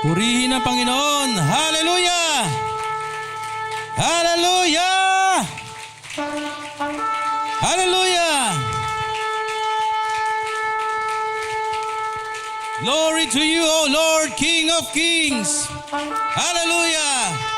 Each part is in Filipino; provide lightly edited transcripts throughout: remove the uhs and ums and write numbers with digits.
Purihin ang Panginoon. Hallelujah! Hallelujah! Hallelujah! Glory to you, O Lord, King of Kings. Hallelujah!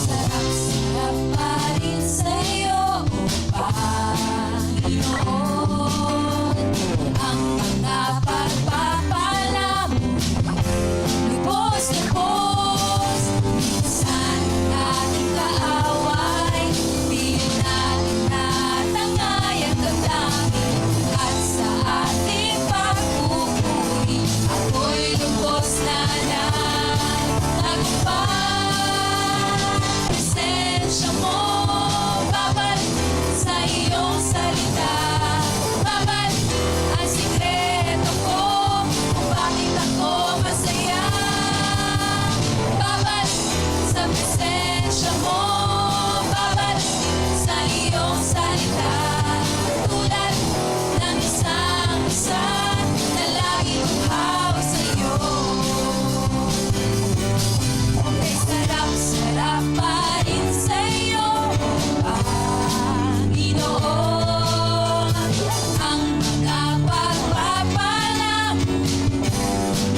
Sarap-sarap pa rin sa'yo, O Panginoon. Ang mga pagpapala mo, lubos-lubos. Minsan ating kaaway, di natin natangay ang damdamin. At sa ating pagpupuri, ako'y lubos na nagtagumpay. Presensya mo, babalik sa iyong salita. Babalik ang sikreto ko, kung bakit ako masaya. Babalik sa presensya mo, babalik sa iyong salita. Tulad ng isang-isa na laging uhaw sa'yo. Kay sarap-sarap pa rin sa'yo, Panginoon. Ang mga pagpapala mo,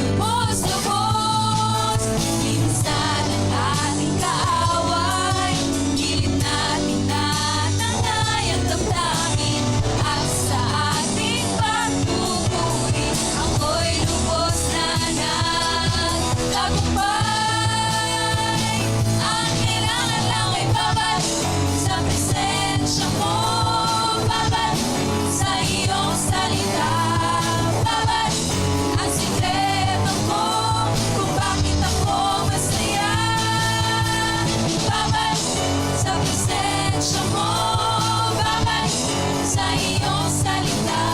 lubos-lubos. Minsan ang ating kaaway, pilit natin natangay ang damdamin. At sa ating pagpupuri, ako'y lubos na nagtagumpay. Ang kailangan lang ay babalik sa presensya mo, babalik sa iyong salita. Babalik ang sikreto ko, kung bakit ako masaya. Babalik sa presensya mo, babalik sa iyong salita.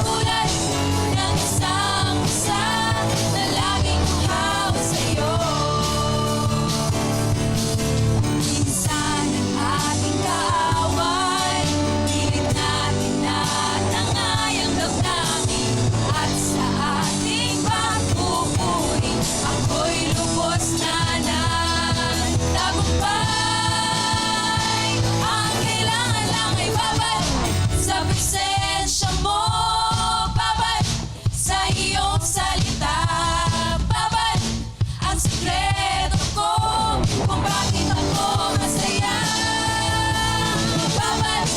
Tulad ng isang-isa na laging uhaw sa'yo. Minsan ang ating kaaway, pilit natin natangay ang damdamin. At sa ating pagpupuri, ako'y lubos na nagtagumpay. Ang kailangan lang ay babalik sa presensya mo, babalik sa iyong salita. Babalik ang sikreto ko, kung bakit ako masaya. Babalik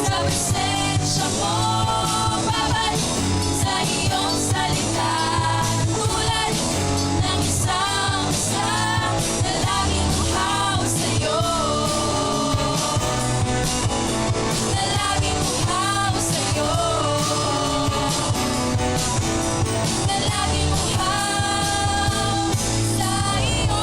sa presensya mo, babalik sa iyong salita. Tulad ng isang-isa na laging uhaw sa'yo. Na laging uhaw sa'yo. Na laging uhaw sa'yo.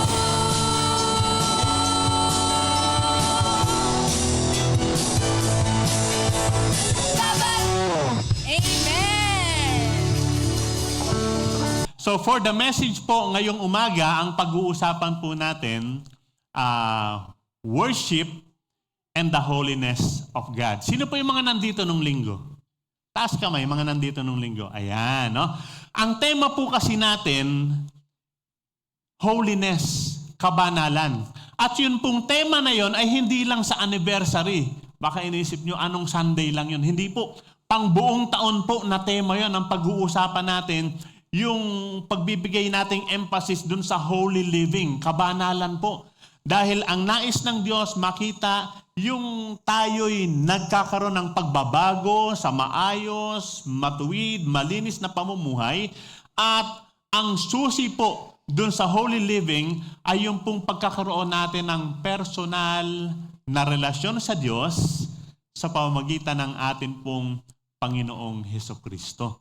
Amen! So for the message po ngayong umaga, ang pag-uusapan po natin, worship and the holiness of God. Sino po yung mga nandito nung linggo? Taas kamay, mga nandito nung linggo. Ayan, no? Ang tema po kasi natin, holiness, kabanalan. At yun pong tema na yon ay hindi lang sa anniversary. Baka inisip nyo, anong Sunday lang yun? Hindi po. Pang buong taon po na tema yon ang pag-uusapan natin, yung pagbibigay nating emphasis dun sa holy living, kabanalan po. Dahil ang nais ng Diyos makita yung tayo'y nagkakaroon ng pagbabago sa maayos, matuwid, malinis na pamumuhay. At ang susi po dun sa holy living ay yung pong pagkakaroon natin ng personal na relasyon sa Diyos sa pamamagitan ng atin pong Panginoong Hesukristo.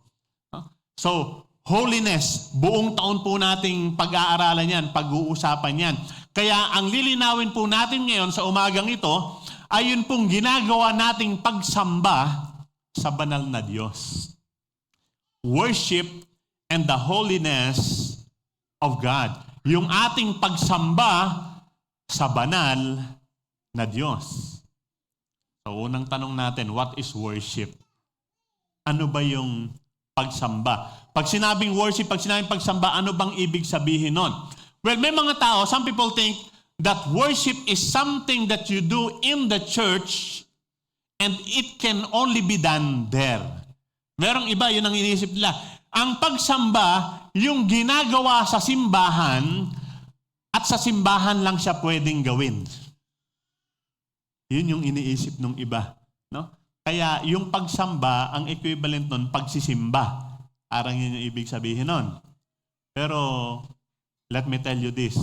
So, holiness, buong taon po nating pag-aaralan yan, pag-uusapan yan. Kaya ang lilinawin po natin ngayon sa umagang ito ay yun pong ginagawa nating pagsamba sa banal na Diyos. Worship and the holiness of God. Yung ating pagsamba sa banal na Diyos. So, unang tanong natin, what is worship? Ano ba yung pagsamba? Pag sinabing worship, pag sinabing pagsamba, ano bang ibig sabihin nun? Well, may mga tao, some people think that worship is something that you do in the church and it can only be done there. Merong iba, yun ang iniisip nila. Ang pagsamba, yung ginagawa sa simbahan at sa simbahan lang siya pwedeng gawin. Yun yung iniisip ng iba. No? Kaya yung pagsamba, ang equivalent nun, pagsisimba. Parang yun yung ibig sabihin nun. Pero, let me tell you this.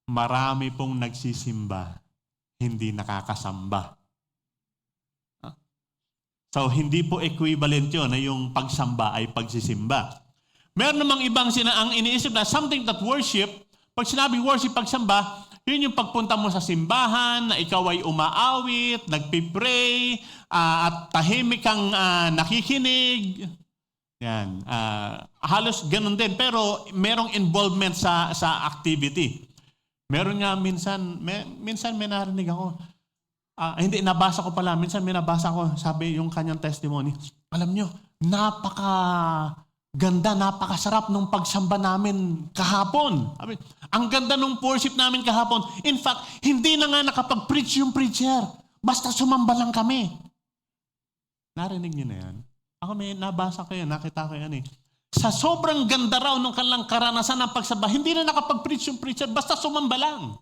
Marami pong nagsisimba, hindi nakakasamba. So, hindi po equivalent yun na yung pagsamba ay pagsisimba. Meron namang ibang ang iniisip na something that worship, pag sinabing worship, pagsamba, yun yung pagpunta mo sa simbahan, na ikaw ay umaawit, nagpipray, at tahimik kang nakikinig. Yan. Halos ganun din. Pero merong involvement sa activity. Meron nga minsan may narinig ako. Hindi, nabasa ko pala. Minsan may nabasa ko, sabi yung kanyang testimony. Alam nyo, napakaganda, napakasarap nung pagsamba namin kahapon. Ang ganda nung worship namin kahapon. In fact, hindi na nga nakapag-preach yung preacher. Basta sumamba lang kami. Narinig niyo na yan? Ako may nabasa ko yan, nakita ko yan eh. Sa sobrang ganda raw nung kanilang karanasan ng pagsamba, hindi na nakapag-preach yung preacher, basta sumamba lang.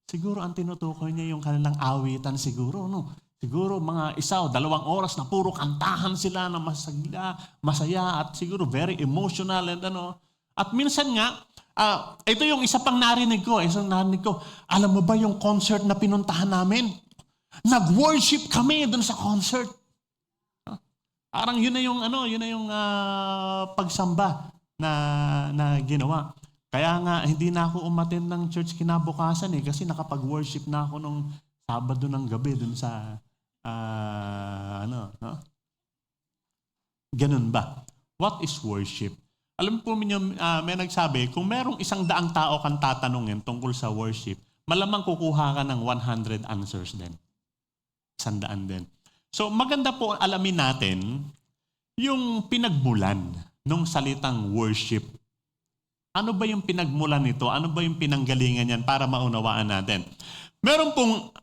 Siguro ang tinutukoy niya yung kanilang awitan siguro, no? Siguro mga 1 o 2 oras na puro kantahan sila na masaya at siguro very emotional and ano. At minsan nga, ito yung isa pang narinig ko. Alam mo ba yung concert na pinuntahan namin? Nag-worship kami dun sa concert. Parang yun na yung pagsamba na ginawa. Kaya nga, hindi na ako umattend ng church kinabukasan kasi nakapag-worship na ako nung Sabado ng gabi dun sa Ganun ba? What is worship? Alam po ninyo, may nagsabi, kung merong 100 tao kang tatanungin tungkol sa worship, malamang kukuha ka ng 100 answers din. 100 din. So maganda po alamin natin yung pinagmulan ng salitang worship. Ano ba yung pinagmulan nito? Ano ba yung pinanggalingan yan para maunawaan natin? Meron pong,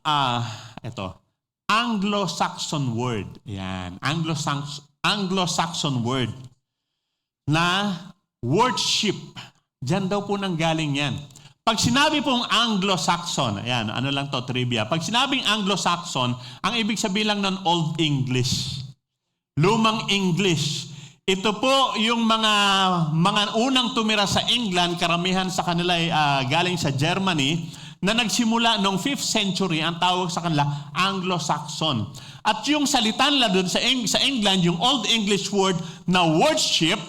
Anglo-Saxon word. Yan. Anglo-Saxon word na worship. Diyan daw po nanggaling yan. Pag sinabi pong Anglo-Saxon, ayan, ano lang to, trivia. Pag sinabing Anglo-Saxon, ang ibig sabihin lang ng Old English. Lumang English. Ito po yung mga unang tumira sa England, karamihan sa kanila ay galing sa Germany, na nagsimula noong 5th century, ang tawag sa kanila, Anglo-Saxon. At yung salita nila doon sa England, yung Old English word na worship,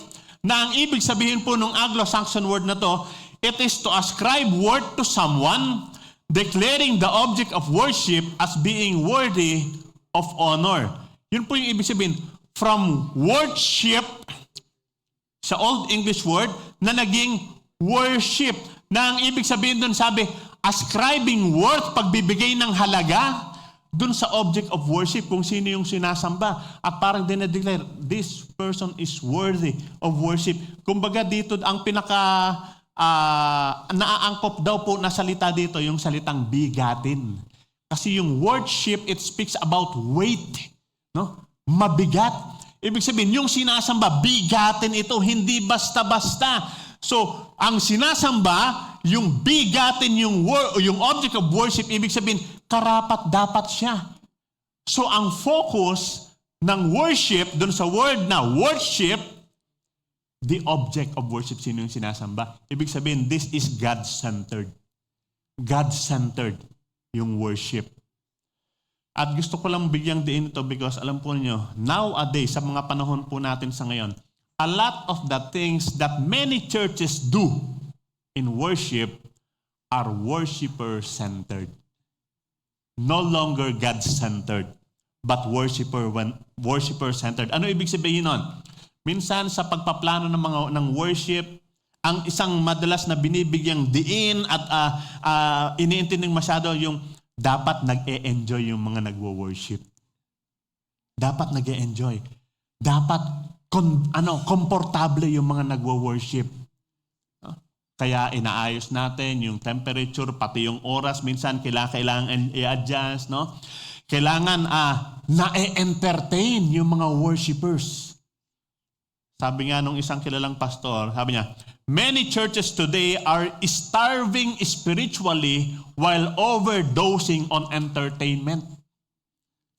na ang ibig sabihin po ng Anglo-Saxon word na to, it is to ascribe worth to someone, declaring the object of worship as being worthy of honor. Yun po yung ibig sabihin. From worship, sa Old English word, na naging worship. Na ang ibig sabihin doon, sabi, ascribing worth, pagbibigay ng halaga, doon sa object of worship, kung sino yung sinasamba. At parang dinedeclare, this person is worthy of worship. Kumbaga dito, ang naaangkop daw po na salita dito, yung salitang bigatin. Kasi yung worship, it speaks about weight. No? Mabigat. Ibig sabihin, yung sinasamba, bigatin ito, hindi basta-basta. So, ang sinasamba, yung bigatin, yung object of worship, ibig sabihin, karapat-dapat siya. So, ang focus ng worship, dun sa word na worship, the object of worship, sino yung sinasamba? Ibig sabihin, this is God-centered. God-centered yung worship. At gusto ko lang bigyang diin ito because alam po niyo, nowadays, sa mga panahon po natin sa ngayon, a lot of the things that many churches do in worship are worshiper-centered. no longer God-centered, but worshiper-centered. Ano ibig sabihin nun? Minsan sa pagpaplano ng worship, ang isang madalas na binibigyang diin at iniintinding masyado yung dapat nag-e-enjoy yung mga nagwo-worship. Dapat nag-e-enjoy. Dapat komportable yung mga nagwo-worship. Kaya inaayos natin yung temperature, pati yung oras. Minsan kailangan i-adjust. No? Kailangan na-entertain yung mga worshipers. Sabi nga nung isang kilalang pastor, sabi niya, many churches today are starving spiritually while overdosing on entertainment.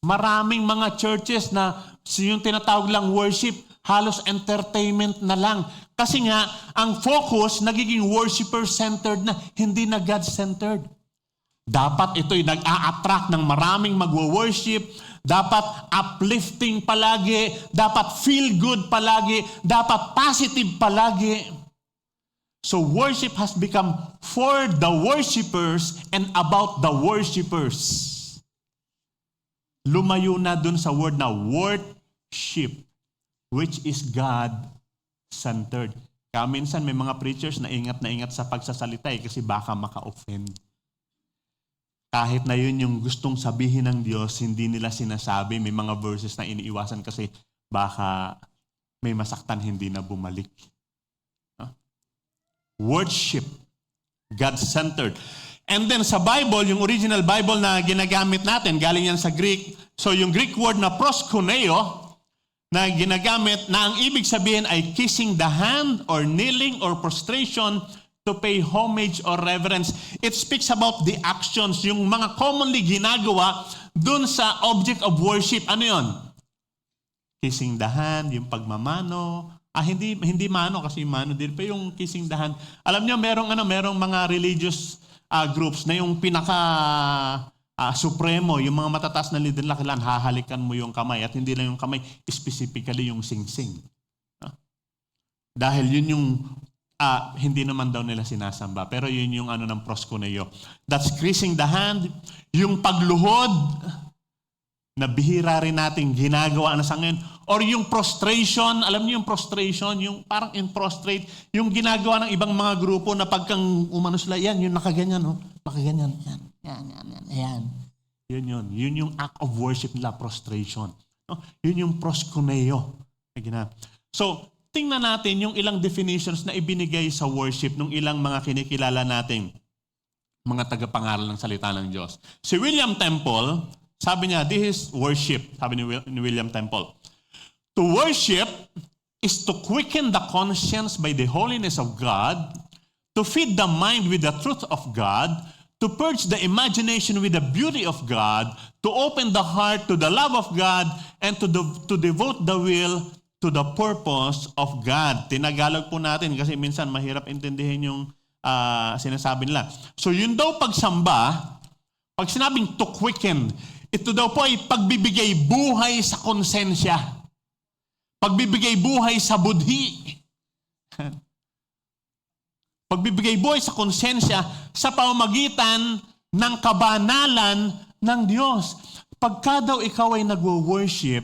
Maraming mga churches na yung tinatawag lang worship, halos entertainment na lang. Kasi nga, ang focus nagiging worshiper-centered na, hindi na God-centered. Dapat ito'y nag-a-attract ng maraming magwo-worship, dapat uplifting palagi, dapat feel good palagi, dapat positive palagi. So worship has become for the worshipers and about the worshipers. Lumayo na dun sa word na worship, which is God-centered. Kaya minsan may mga preachers na ingat sa pagsasalita kasi baka maka-offend. Kahit na yun yung gustong sabihin ng Diyos, hindi nila sinasabi. May mga verses na iniiwasan kasi baka may masaktan hindi na bumalik. Worship, God-centered. And then sa Bible, yung original Bible na ginagamit natin, galing yan sa Greek. So yung Greek word na proskuneo, na ginagamit na ang ibig sabihin ay kissing the hand or kneeling or prostration to pay homage or reverence. It speaks about the actions, yung mga commonly ginagawa dun sa object of worship. Ano yun? Kissing the hand, yung pagmamano. Hindi mano kasi mano din pa yung kissing the hand. Alam niyo merong mga religious groups na yung pinaka supremo, yung mga matataas na leader na kailangan hahalikan mo yung kamay at hindi lang yung kamay, specifically yung singsing. Dahil yun yung hindi naman daw nila sinasamba, pero yun yung ng proskuneo. That's kissing the hand, yung pagluhod na bihira rin nating ginagawa na sa ngayon, or yung prostration, alam niyo yung prostration, yung parang in prostrate, yung ginagawa ng ibang mga grupo na pagkang umano sila, yan, yung nakaganyan, no? Nakaganyan, yan. Yun yung act of worship nila, prostration. No? Yun yung proskuneo. So, tingnan natin yung ilang definitions na ibinigay sa worship ng ilang mga kinikilala nating mga tagapangaral ng salita ng Diyos. Si William Temple, sabi niya, this is worship, sabi ni William Temple. To worship is to quicken the conscience by the holiness of God, to feed the mind with the truth of God, to purge the imagination with the beauty of God, to open the heart to the love of God, and to devote the will to the purpose of God. Tinagalog po natin kasi minsan mahirap intindihin yung sinasabi nila. So yun daw pagsamba, pag sinabing to quicken, ito daw po ay pagbibigay buhay sa konsensya. Pagbibigay buhay sa budhi. Pagbibigay buhay sa konsensya sa pamamagitan ng kabanalan ng Diyos. Pagka daw ikaw ay nagwo-worship,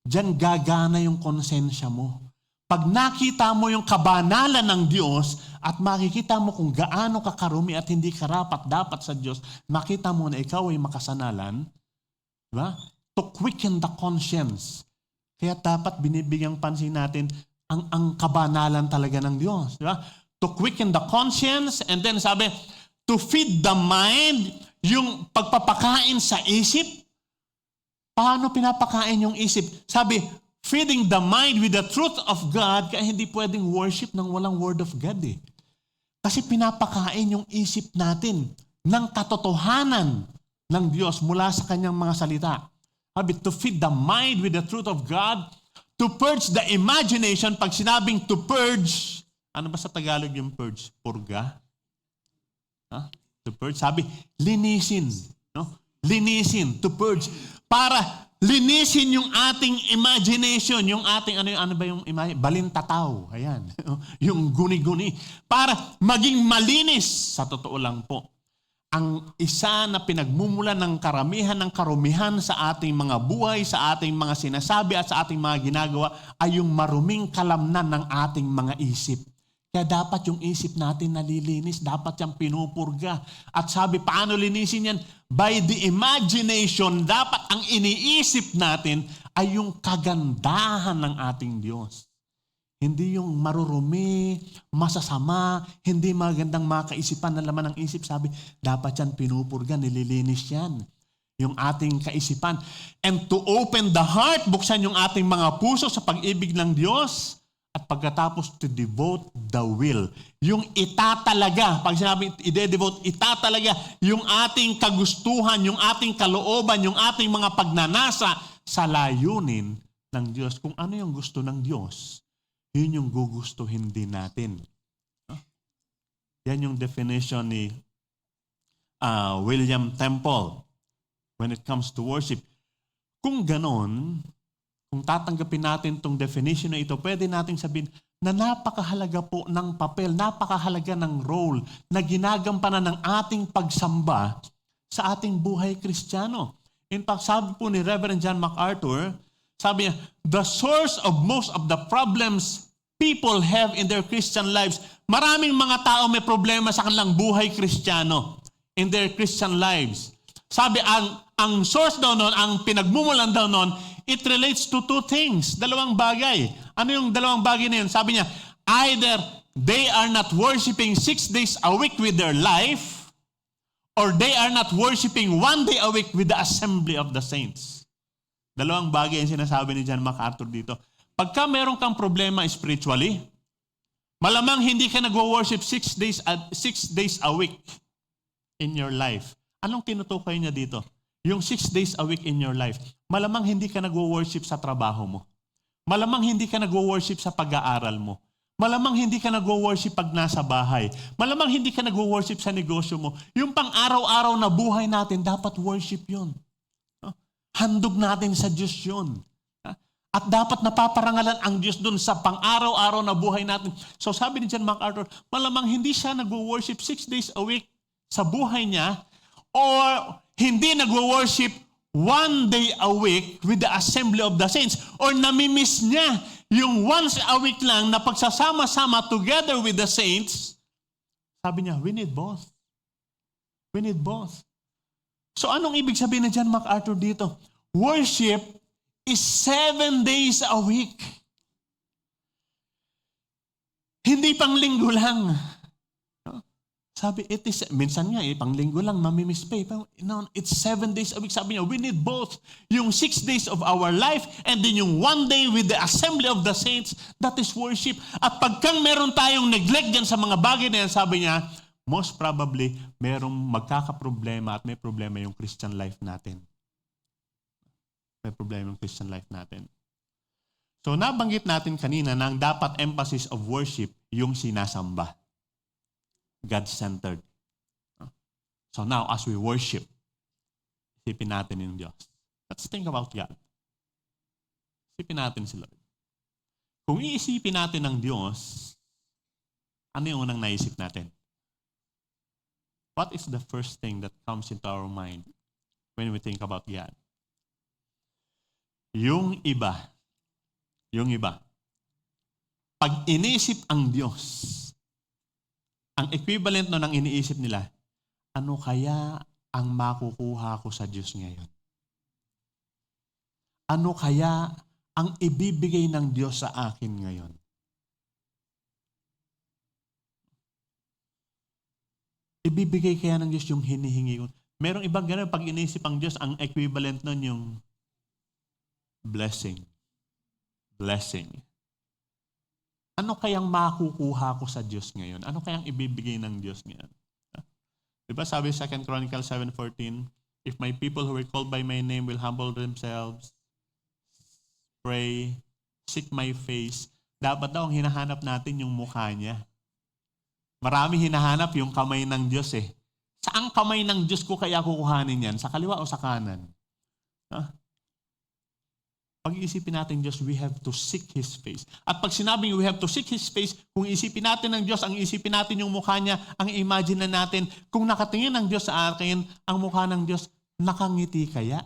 diyan gagana yung konsensya mo. Pag nakita mo yung kabanalan ng Diyos at makikita mo kung gaano ka karumi at hindi karapat-dapat sa Diyos, makita mo na ikaw ay makasanalan, diba? To quicken the conscience. Kaya dapat binibigyang pansin natin ang kabanalan talaga ng Diyos. Diba? To quicken the conscience, and then sabi, to feed the mind, yung pagpapakain sa isip. Paano pinapakain yung isip? Sabi, feeding the mind with the truth of God, kaya hindi pwedeng worship ng walang word of God eh. Kasi pinapakain yung isip natin ng katotohanan ng Diyos mula sa kanyang mga salita. Sabi, to feed the mind with the truth of God, to purge the imagination. Pag sinabing to purge, ano ba sa Tagalog yung purge? Purga? To purge, sabi, linisin. No? Linisin, to purge. Para linisin yung ating imagination, yung ating, ano ba yung balintataw. Ayan. Yung guni-guni. Para maging malinis, sa totoo lang po. ang isa na pinagmumulan ng karamihan ng karumihan sa ating mga buhay, sa ating mga sinasabi at sa ating mga ginagawa ay yung maruming kalamnan ng ating mga isip. Kaya dapat yung isip natin nalilinis, dapat yung pinupurga. At sabi, paano linisin yan? By the imagination, dapat ang iniisip natin ay yung kagandahan ng ating Diyos. Hindi yung marurumi, masasama, hindi magandang mga kaisipan na laman ng isip. Sabi, dapat yan pinupurga, nililinis yan. Yung ating kaisipan. And to open the heart, buksan yung ating mga puso sa pag-ibig ng Diyos. At pagkatapos to devote the will. Yung itatalaga, pag sinabi ide-devote, itatalaga yung ating kagustuhan, yung ating kalooban, yung ating mga pagnanasa sa layunin ng Diyos. Kung ano yung gusto ng Diyos, yun yung gugustuhin din natin. Yan yung definition ni William Temple when it comes to worship. Kung ganon, kung tatanggapin natin itong definition na ito, pwede nating sabihin na napakahalaga po ng papel, napakahalaga ng role na ginagampanan ng ating pagsamba sa ating buhay Kristiyano. In fact, sabi po ni Reverend John MacArthur, sabi niya, the source of most of the problems people have in their Christian lives, maraming mga tao may problema sa kanilang buhay Kristiyano, in their Christian lives. Sabi, ang source daw nun, ang pinagmumulan daw nun, it relates to two things. Dalawang bagay. Ano yung dalawang bagay na yun? Sabi niya, either they are not worshiping 6 days a week with their life, or they are not worshiping 1 day a week with the assembly of the saints. Dalawang bagay yung sinasabi ni John MacArthur dito. Pagka meron kang problema spiritually, malamang hindi ka nagwo-worship 6 days a week in your life. Anong tinutukoy niya dito? Yung 6 days a week in your life, malamang hindi ka nagwo-worship sa trabaho mo. Malamang hindi ka nagwo-worship sa pag-aaral mo. Malamang hindi ka nagwo-worship pag nasa bahay. Malamang hindi ka nagwo-worship sa negosyo mo. Yung pang-araw-araw na buhay natin, dapat worship yun. Handog natin sa Diyos yun. At dapat napaparangalan ang Diyos dun sa pang-araw-araw na buhay natin. So sabi ni John MacArthur, malamang hindi siya nagwo-worship 6 days a week sa buhay niya, or hindi nagwo-worship 1 day a week with the assembly of the saints, or namimiss niya yung once a week lang na pagsasama-sama together with the saints. Sabi niya, we need both. We need both. So anong ibig sabihin ni John MacArthur dito? Worship is 7 days a week. Hindi pang linggo lang. Sabi, minsan nga, pang linggo lang, mamimiss pa. No, it's 7 days a week. Sabi niya, we need both. Yung 6 days of our life and then yung 1 day with the assembly of the saints, that is worship. At pagkang meron tayong neglect dyan sa mga bagay na yan, sabi niya, most probably, merong magkakaproblema at may problema yung Christian life natin. May problema yung Christian life natin. So, nabanggit natin kanina na ang dapat emphasis of worship yung sinasamba. God-centered. So now, as we worship, isipin natin yung Diyos. Let's think about God. Isipin natin si Lord. Kung iisipin natin ang Diyos, ano yung unang naisip natin? What is the first thing that comes into our mind when we think about God? Yung iba. Pag inisip ang Diyos, ang equivalent no ng iniisip nila, ano kaya ang makukuha ko sa Diyos ngayon? Ano kaya ang ibibigay ng Diyos sa akin ngayon? Ibibigay kaya ng Diyos yung hinihingi ko? Merong ibang ganun, pag iniisip ang Diyos, ang equivalent nun yung blessing. Blessing. Ano kayang makukuha ko sa Diyos ngayon? Ano kayang ibibigay ng Diyos ngayon? Diba sabi 2 Chronicles 7:14, if my people who are called by my name will humble themselves, pray, seek my face, dapat daw ang hinahanap natin yung mukha niya. Marami hinahanap yung kamay ng Diyos eh. Saang kamay ng Diyos ko kaya kukuhanin yan? Sa kaliwa o sa kanan? pag-iisipin natin Diyos, we have to seek His face. At pag sinabing we have to seek His face, kung isipin natin ng Diyos, ang isipin natin yung mukha niya, ang imagine na natin, kung nakatingin ng Diyos sa akin, ang mukha ng Diyos, nakangiti kaya?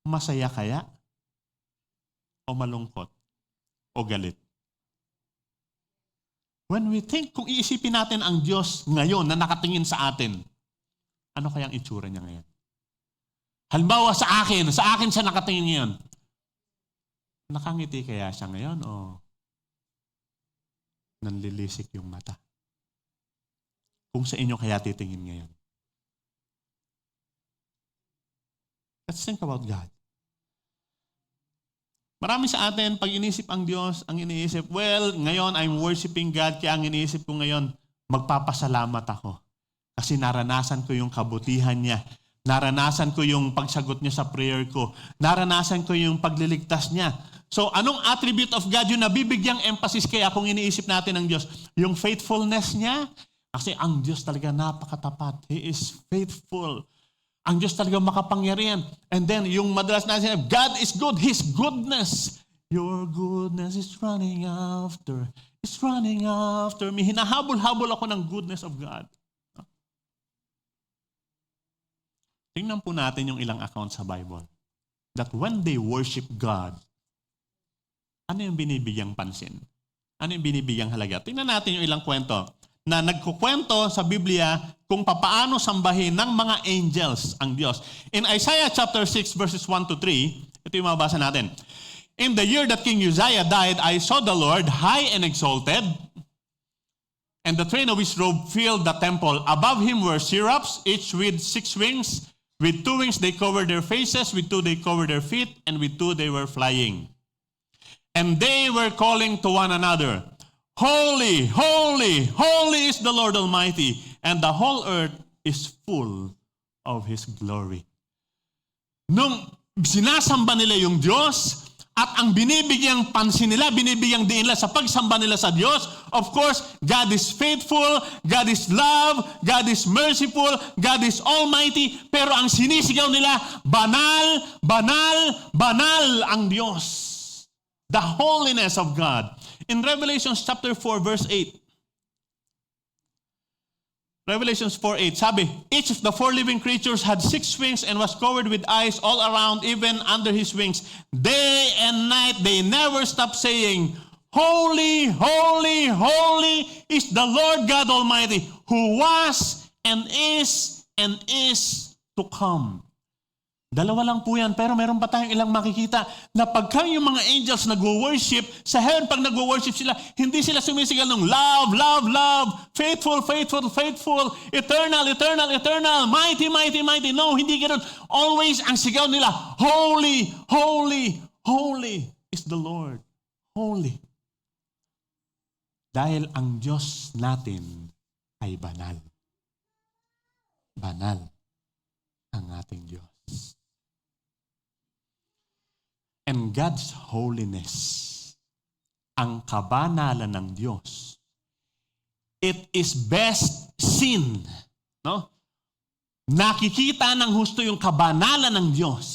Masaya kaya? O malungkot? O galit? When we think, kung iisipin natin ang Diyos ngayon na nakatingin sa atin, ano kayang itsura niya ngayon? Halimbawa sa akin siya nakatingin ngayon. Nakangiti kaya siya ngayon o nanlilisik yung mata? Kung sa inyo kaya titingin ngayon. Let's think about God. Marami sa atin, pag inisip ang Diyos, ang iniisip, well, ngayon I'm worshiping God, kaya ang iniisip ko ngayon, magpapasalamat ako. Kasi naranasan ko yung kabutihan niya. Naranasan ko yung pagsagot niya sa prayer ko. Naranasan ko yung pagliligtas niya. So, anong attribute of God yung nabibigyang emphasis kaya kung iniisip natin ng Diyos? Yung faithfulness niya? Kasi ang Diyos talaga napakatapat. He is faithful. Ang Diyos talaga makapangyarihan. And then, yung madalas na sinabi, God is good. His goodness. Your goodness is running after. It's running after me. Hinahabol-habol ako ng goodness of God. Tingnan po natin yung ilang accounts sa Bible. That when they worship God, ano yung binibigyang pansin? Ano yung binibigyang halaga? Tingnan natin yung ilang kwento na nagkukwento sa Biblia kung papaano sambahin ng mga angels ang Diyos. In Isaiah chapter 6 verses 1 to 3, ito yung mabasa natin. In the year that King Uzziah died, I saw the Lord high and exalted, and the train of his robe filled the temple. Above him were seraphs, each with 6 wings. With 2 wings they covered their faces, with 2 they covered their feet, and with 2 they were flying. And they were calling to one another, Holy, holy, holy is the Lord Almighty, and the whole earth is full of His glory. Nung sinasamba nila yung Diyos, at ang binibigyang pansin nila, binibigyang diin nila sa pagsamba nila sa Diyos, of course, God is faithful, God is love, God is merciful, God is almighty, pero ang sinisigaw nila, banal, banal, banal ang Diyos. The holiness of God. In Revelation chapter 4 verse 8. Revelations 4:8, sabi, each of the 4 living creatures had 6 wings and was covered with eyes all around, even under his wings. Day and night they never stopped saying, Holy, holy, holy is the Lord God Almighty, who was and is to come. Dalawa lang po yan, pero meron pa tayong ilang makikita na pagka yung mga angels nagwo-worship, sa heaven pag nagwo-worship sila, hindi sila sumisigal ng love, love, love, faithful, faithful, faithful, eternal, eternal, eternal, mighty, mighty, mighty. No, hindi ganoon. Always ang sigaw nila, holy, holy, holy is the Lord. Holy. Dahil ang Diyos natin ay banal. Banal ang ating Diyos. And God's holiness, ang kabanalan ng Diyos, it is best seen. No? Nakikita ng husto yung kabanalan ng Diyos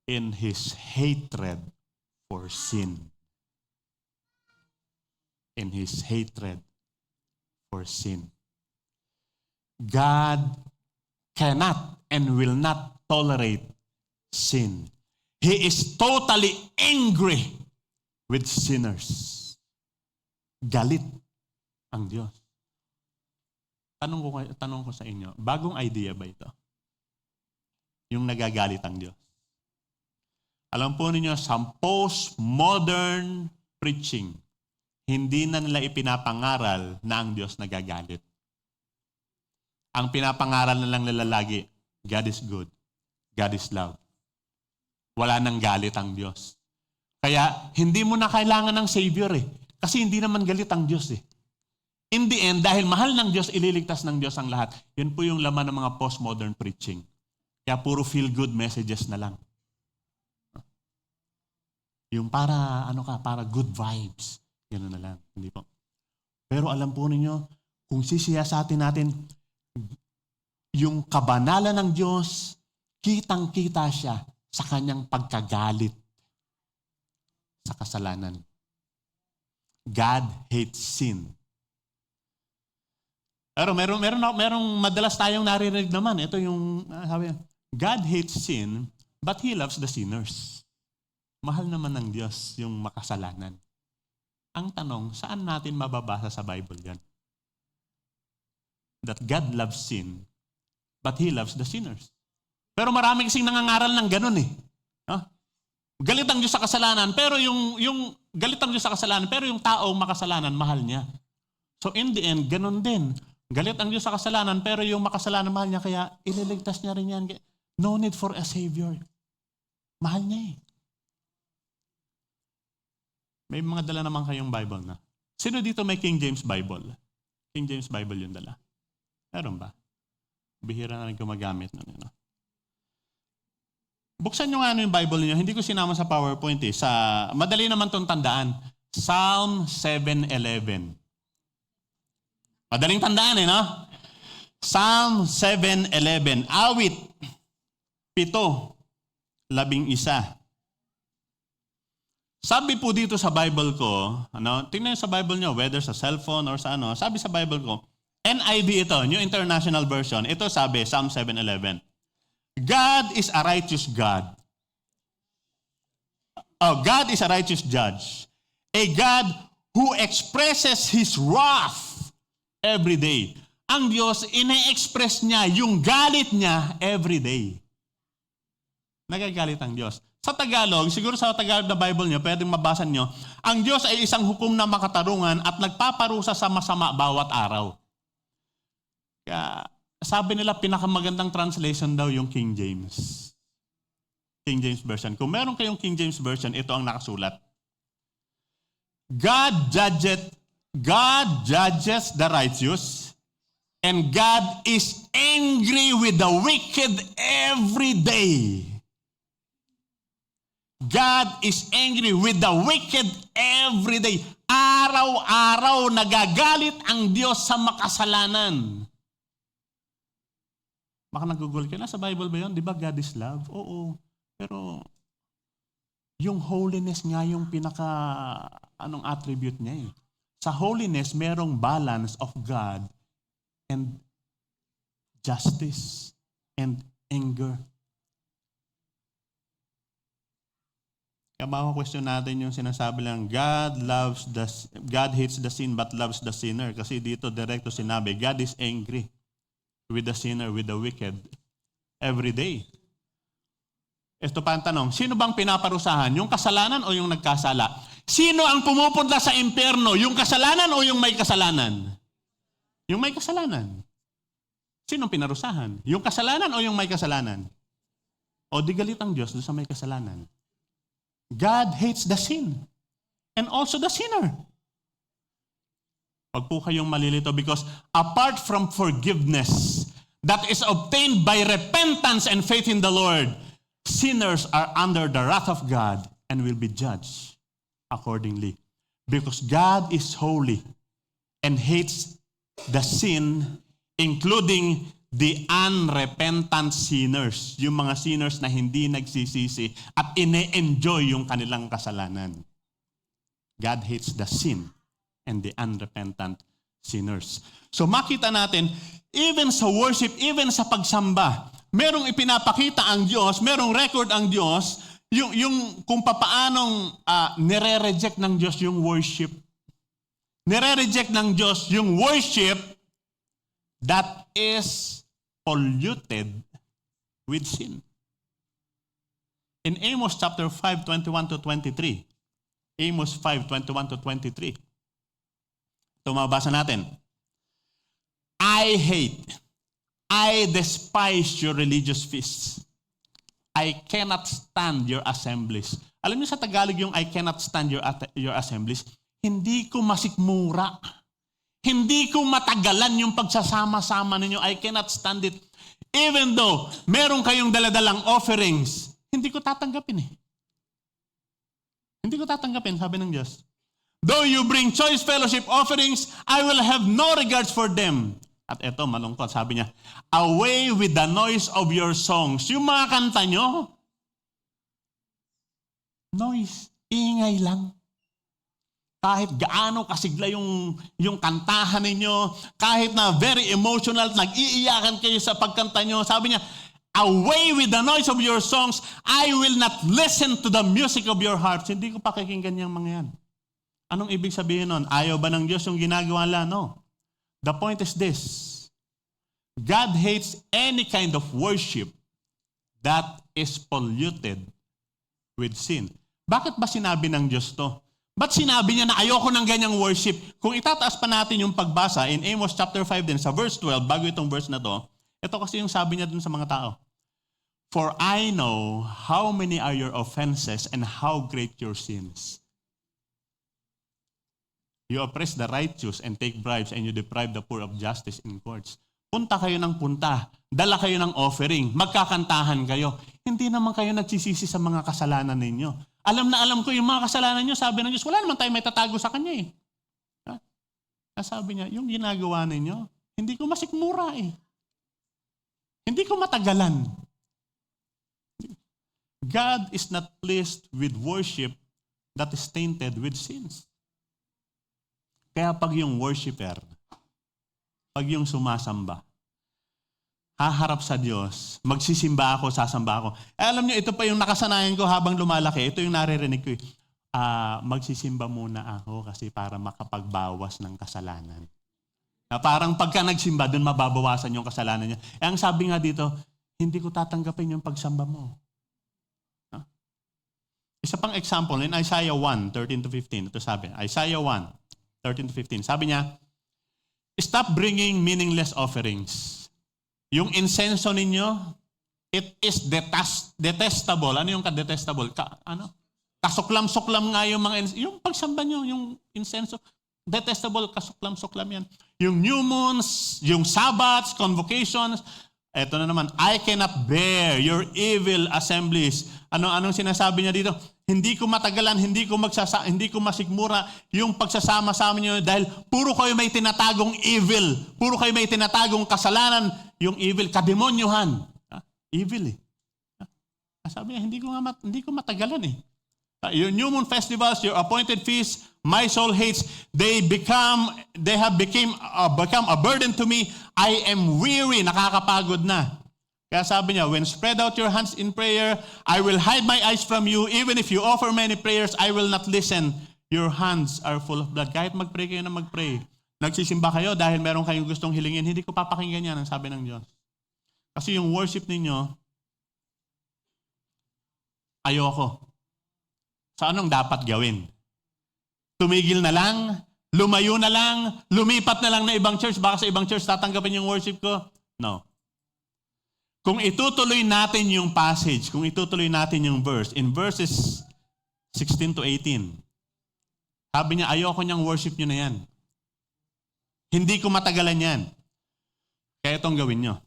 in His hatred for sin. In His hatred for sin. God cannot and will not tolerate sin. He is totally angry with sinners. Galit ang Diyos. Tanong ko sa inyo, bagong idea ba ito? Yung nagagalit ang Diyos. Alam po ninyo, sa postmodern preaching, hindi na nila ipinapangaral na ang Diyos nagagalit. Ang pinapangaral na lang nila lagi, God is good, God is love. Wala nang galit ang Diyos. Kaya, hindi mo na kailangan ng Savior eh. Kasi hindi naman galit ang Diyos eh. In the end, dahil mahal ng Diyos, ililigtas ng Diyos ang lahat. Yan po yung laman ng mga postmodern preaching. Kaya puro feel-good messages na lang. Yung para, para good vibes. Gano'n na lang. Hindi po. Pero alam po ninyo, kung sisiyasatin natin, yung kabanalan ng Diyos, kitang-kita siya sa kanyang pagkagalit sa kasalanan. God hates sin. Pero merong madalas tayong naririnig naman. Ito yung sabi, God hates sin, but He loves the sinners. Mahal naman ng Diyos yung makasalanan. Ang tanong, saan natin mababasa sa Bible yan? That God loves sin, but He loves the sinners. Pero marami kasing nangangaral ng ganun eh. No? Galit ang Diyos sa kasalanan, pero yung galit ang Diyos sa kasalanan, pero yung taong makasalanan, mahal niya. So in the end, ganun din. Galit ang Diyos sa kasalanan, pero yung makasalanan, mahal niya, kaya ililigtas niya rin yan. No need for a Savior. Mahal niya eh. May mga dala naman kayong Bible na. Sino dito may King James Bible? King James Bible yung dala. Meron ba? Bihira na rin gumagamit. Buksan nyo nga yung Bible niyo. Hindi ko sinama sa PowerPoint eh. Madali naman itong tandaan. Psalm 7:11. Madaling tandaan eh, no? Psalm 7:11. Awit 7:11. Sabi po dito sa Bible ko, tingnan sa Bible nyo, whether sa cellphone or sa sabi sa Bible ko, NIV ito, New International Version, ito sabi, Psalm 7:11. God is a righteous God. God is a righteous judge. A God who expresses His wrath every day. Ang Diyos, ine-express niya yung galit niya every day. Nagagalit ang Diyos. Sa Tagalog, siguro sa Tagalog na Bible niyo, pwedeng mabasa niyo, ang Diyos ay isang hukom na makatarungan at nagpaparusa sa masama bawat araw. Kaya, sabi nila, pinakamagandang translation daw yung King James. King James Version. Kung meron kayong King James Version, ito ang nakasulat. God judges the righteous, and God is angry with the wicked every day. God is angry with the wicked every day. Araw-araw nagagalit ang Diyos sa makasalanan. Baka nag-google ka na, sa Bible ba yun? Di ba God is love? Oo. Pero yung holiness nga yung attribute niya eh. Sa holiness, merong balance of God and justice and anger. Kaya maka-question natin yung sinasabi lang, God hates the sin but loves the sinner. Kasi dito direkto sinabi, God is angry with the sinner, with the wicked, every day. Ito pa ang tanong, sino bang pinaparusahan? Yung kasalanan o yung nagkasala? Sino ang pumupunta sa impyerno? Yung kasalanan o yung may kasalanan? Yung may kasalanan. Sino pinarusahan? Yung kasalanan o yung may kasalanan? O di galit ang Diyos doon sa may kasalanan? God hates the sin and also the sinner. Pag po kayong malilito, because apart from forgiveness that is obtained by repentance and faith in the Lord, sinners are under the wrath of God and will be judged accordingly. Because God is holy and hates the sin, including the unrepentant sinners, yung mga sinners na hindi nagsisisi at ine-enjoy yung kanilang kasalanan. God hates the sin and the unrepentant sinners. So makita natin, even sa worship, even sa pagsamba, merong ipinapakita ang Diyos, merong record ang Diyos, yung kung papaanong nire-reject ng Diyos yung worship. Nire-reject ng Diyos yung worship that is polluted with sin. In Amos chapter 5, 21-23, Amos 5, 21-23, ito mabasa natin. I despise your religious feasts. I cannot stand your assemblies. Alam niyo sa Tagalog yung I cannot stand your assemblies, hindi ko masikmura. Hindi ko matagalan yung pagsasama-sama ninyo. I cannot stand it. Even though meron kayong daladalang offerings, hindi ko tatanggapin eh. Hindi ko tatanggapin, sabi ng Diyos. Though you bring choice fellowship offerings, I will have no regards for them. At eto, malungkot, sabi niya, away with the noise of your songs. Yung mga kanta nyo, Noise, ingay lang. Kahit gaano kasigla yung kantahan ninyo, kahit na very emotional, nag-iiyakan kayo sa pagkanta nyo, sabi niya, away with the noise of your songs, I will not listen to the music of your hearts. Hindi ko pakikinggan yung mga yan. Anong ibig sabihin nun? Ayaw ba ng Diyos yung ginagawa nila? No. The point is this. God hates any kind of worship that is polluted with sin. Bakit ba sinabi ng Diyos to? Ba't sinabi niya na ayoko ng ganyang worship? Kung itataas pa natin yung pagbasa in Amos chapter 5 din, sa verse 12, bago itong verse na to, ito kasi yung sabi niya dun sa mga tao. For I know how many are your offenses and how great your sins. You oppress the righteous and take bribes and you deprive the poor of justice in courts. Punta kayo ng punta, dala kayo ng offering, magkakantahan kayo. Hindi naman kayo nagsisisi sa mga kasalanan ninyo. Alam na alam ko yung mga kasalanan nyo, sabi ng Diyos, wala naman tayo may tatago sa Kanya eh. Sabi niya, yung ginagawa ninyo, hindi ko masikmura eh. Hindi ko matagalan. God is not pleased with worship that is tainted with sins. Kaya pag yung worshiper, pag yung sumasamba, haharap sa Diyos, magsisimba ako, sasamba ako. Alam niyo, ito pa yung nakasanayan ko habang lumalaki. Ito yung naririnig ko. Magsisimba muna ako kasi para makapagbawas ng kasalanan. Parang pagka nagsimba, dun mababawasan yung kasalanan niya. Ang sabi nga dito, hindi ko tatanggapin yung pagsamba mo. Isa pang example, in Isaiah 1, 13-15, ito sabi, Isaiah 1, 13-15, sabi niya, stop bringing meaningless offerings. Yung insenso ninyo, it is detestable. Ano yung ka-detestable? Kasuklam-suklam nga yung mga yung pagsamba nyo, yung insenso, detestable, kasuklam-suklam yan. Yung new moons, yung Sabbaths, convocations, eto na naman, I cannot bear your evil assemblies. Anong sinasabi niya dito? Hindi ko matagalan, hindi ko masigmura yung pagsasama-sama niyo dahil puro kayo may tinatagong evil. Puro kayo may tinatagong kasalanan. Yung evil, kademonyuhan. Evil eh. Sabi niya, hindi ko matagalan eh. Your new moon festivals, your appointed feasts, my soul hates. They have become a burden to me. I am weary, nakakapagod na. Kaya sabi niya, when spread out your hands in prayer, I will hide my eyes from you. Even if you offer many prayers, I will not listen. Your hands are full of blood. Kahit mag-pray kayo na mag-pray. Nagsisimba kayo dahil meron kayong gustong hilingin, hindi ko papakinggan yan, ang sabi ng Diyos. Kasi yung worship ninyo, ayoko. So anong dapat gawin? Tumigil na lang, lumayo na lang, lumipat na lang na ibang church, baka sa ibang church tatanggapin yung worship ko? No. Kung itutuloy natin yung passage, kung itutuloy natin yung verse, in verses 16-18, sabi niya, ayoko niyang worship niyo na yan. Hindi ko matagalan yan. Kaya itong gawin niyo.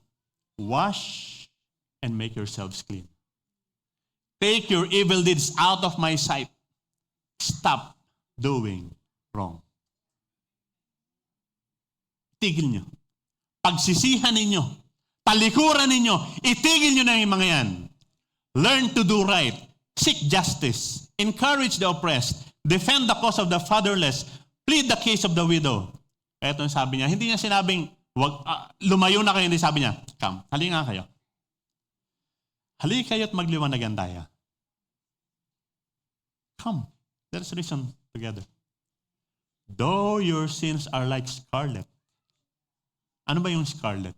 Wash and make yourselves clean. Take your evil deeds out of my sight. Stop doing wrong. Tigil niyo. Pagsisihan ninyo. Talikuran ninyo. Itigil niyo na yung mga yan. Learn to do right. Seek justice. Encourage the oppressed. Defend the cause of the fatherless. Plead the case of the widow. Ito yung sabi niya. Hindi niya sinabing, lumayo na kayo. Hindi sabi niya, come, hali nga kayo. Hali kayo at magliwanagan tayo. Come, let's reason together. Though your sins are like scarlet. Ano ba yung scarlet?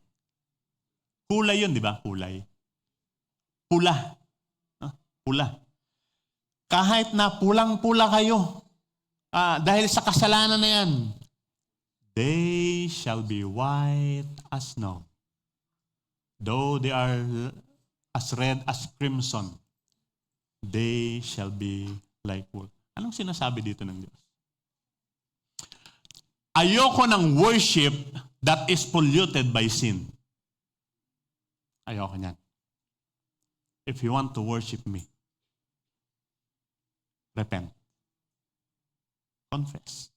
Kulay yun, di ba? Kulay. Pula. Pula. Kahit na pulang-pula kayo, dahil sa kasalanan na yan, they shall be white as snow. Though they are as red as crimson, they shall be like wool. Anong sinasabi dito ng Diyos? Ayoko ng worship that is polluted by sin. Ayoko niyan. If you want to worship me, repent. Confess.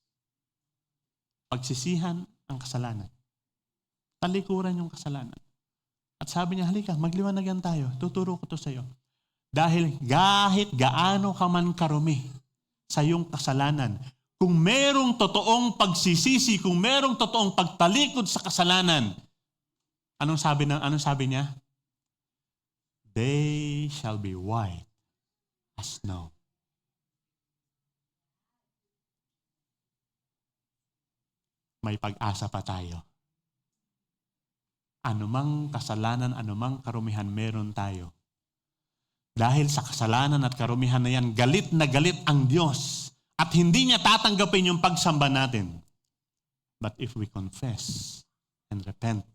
Pagsisihan ang kasalanan. Talikuran yung kasalanan. At sabi niya, halika, magliwanagan tayo. Tuturo ko to sa iyo. Dahil kahit gaano ka man karumi sa iyong kasalanan, kung merong totoong pagsisisi, kung merong totoong pagtalikod sa kasalanan, anong sabi niya? They shall be white as snow. May pag-asa pa tayo. Anumang kasalanan, anumang karumihan meron tayo. Dahil sa kasalanan at karumihan na yan, galit na galit ang Diyos at hindi niya tatanggapin yung pagsamba natin. But if we confess and repent,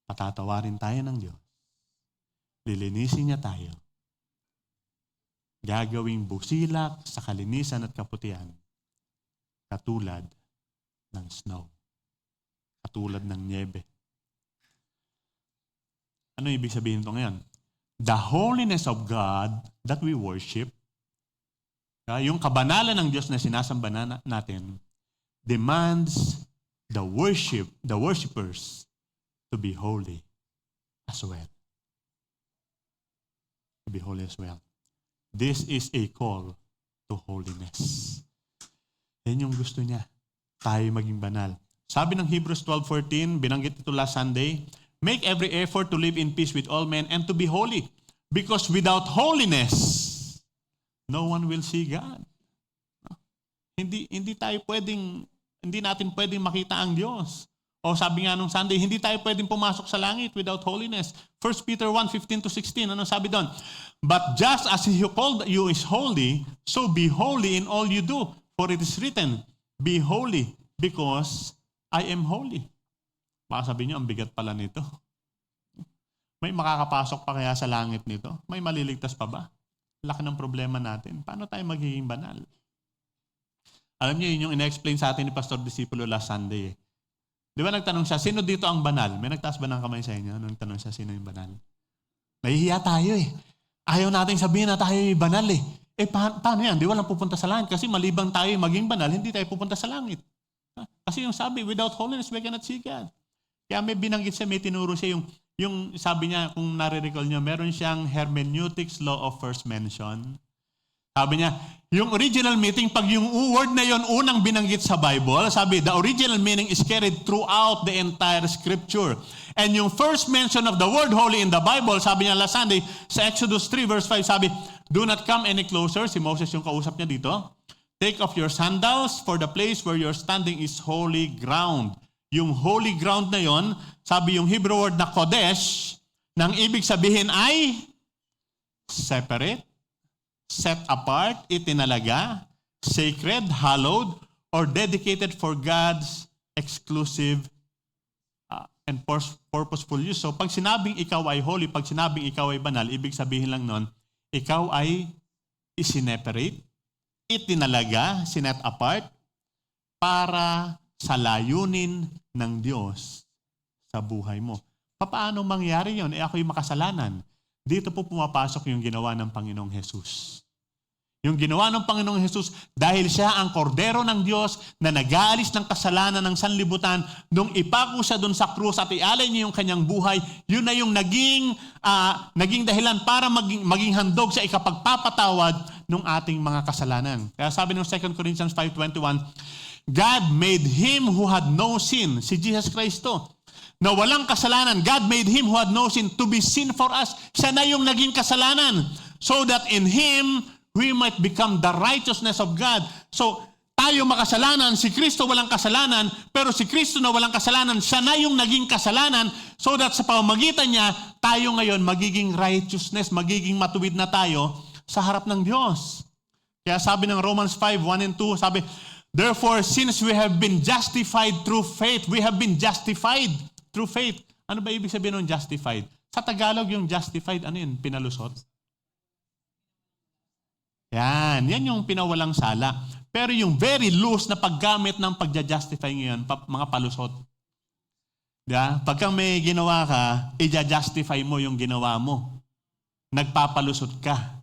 patatawarin tayo ng Diyos. Lilinisin niya tayo. Gagawing busilak sa kalinisan at kaputihan, katulad ng snow, katulad ng niebe. Ano ibig sabihin ito ngayon? The holiness of God that we worship, yung kabanalan ng Diyos na sinasamba natin, demands the worshipers to be holy as well. To be holy as well. This is a call to holiness. Yan yung gusto niya. Tayo maging banal. Sabi ng Hebrews 12:14, binanggit ito last Sunday, make every effort to live in peace with all men and to be holy. Because without holiness, no one will see God. Hindi natin pwedeng makita ang Diyos. O sabi nga nung Sunday, hindi tayo pwedeng pumasok sa langit without holiness. 1 Peter 1:15-16, ano sabi doon? But just as He who called you is holy, so be holy in all you do. For it is written, be holy because I am holy. Baka sabihin niyo, ang bigat pala nito. May makakapasok pa kaya sa langit nito? May maliligtas pa ba? Laki ng problema natin. Paano tayo magiging banal? Alam niyo, yun yung ina-explain sa atin ni Pastor Disipulo last Sunday. Di ba nagtanong siya, sino dito ang banal? May nagtaas ba ng kamay sa inyo nung tanong siya, sino yung banal? Nahihiya tayo eh. Ayaw natin sabihin na tayo yung banal eh. Paano yan? Di walang pupunta sa langit. Kasi malibang tayo maging banal, hindi tayo pupunta sa langit. Kasi yung sabi, without holiness, we cannot see God. Kaya may binanggit siya, may tinuro siya yung sabi niya, kung nare-recall niyo, meron siyang hermeneutics law of first mention. Sabi niya, yung original meaning, pag yung word na yon unang binanggit sa Bible, sabi, the original meaning is carried throughout the entire scripture. And yung first mention of the word holy in the Bible, sabi niya last Sunday, sa Exodus 3 verse 5, sabi, do not come any closer. Si Moses yung kausap niya dito. Take off your sandals, for the place where you're standing is holy ground. Yung holy ground na yon, sabi yung Hebrew word na kodesh, nang ibig sabihin ay separate, set apart, itinalaga, sacred, hallowed, or dedicated for God's exclusive and purposeful use. So pag sinabing ikaw ay holy, pag sinabing ikaw ay banal, ibig sabihin lang nun, ikaw ay isineparate, itinalaga, sinet apart, para sa layunin ng Diyos sa buhay mo. Paano mangyari yun? Ako'y makasalanan. Dito po pumapasok yung ginawa ng Panginoong Jesus. Yung ginawa ng Panginoong Jesus dahil siya ang kordero ng Diyos na nag-aalis ng kasalanan ng sanlibutan, nung ipako siya doon sa krus at ialay niya yung kanyang buhay, yun na yung naging dahilan para maging handog sa ikapagpapatawad ng ating mga kasalanan. Kaya sabi ng 2 Corinthians 5:21, God made Him who had no sin, si Jesus Cristo, na walang kasalanan. God made Him who had no sin to be sin for us. Siya na yung naging kasalanan. So that in Him, we might become the righteousness of God. So, tayo makasalanan, si Kristo walang kasalanan, pero si Kristo na walang kasalanan, siya na yung naging kasalanan, so that sa pamamagitan niya, tayo ngayon magiging righteousness, magiging matuwid na tayo sa harap ng Diyos. Kaya sabi ng Romans 5:1-2, sabi, therefore, since we have been justified through faith, we have been justified through faith. Ano ba ibig sabihin ng justified? Sa Tagalog yung justified, ano yun? Pinalusot? Yan yung pinawalang sala. Pero yung very loose na paggamit ng pagja-justify ngayon, mga palusot. Diba? Pagka may ginawa ka, i-justify mo yung ginawa mo. Nagpapalusot ka.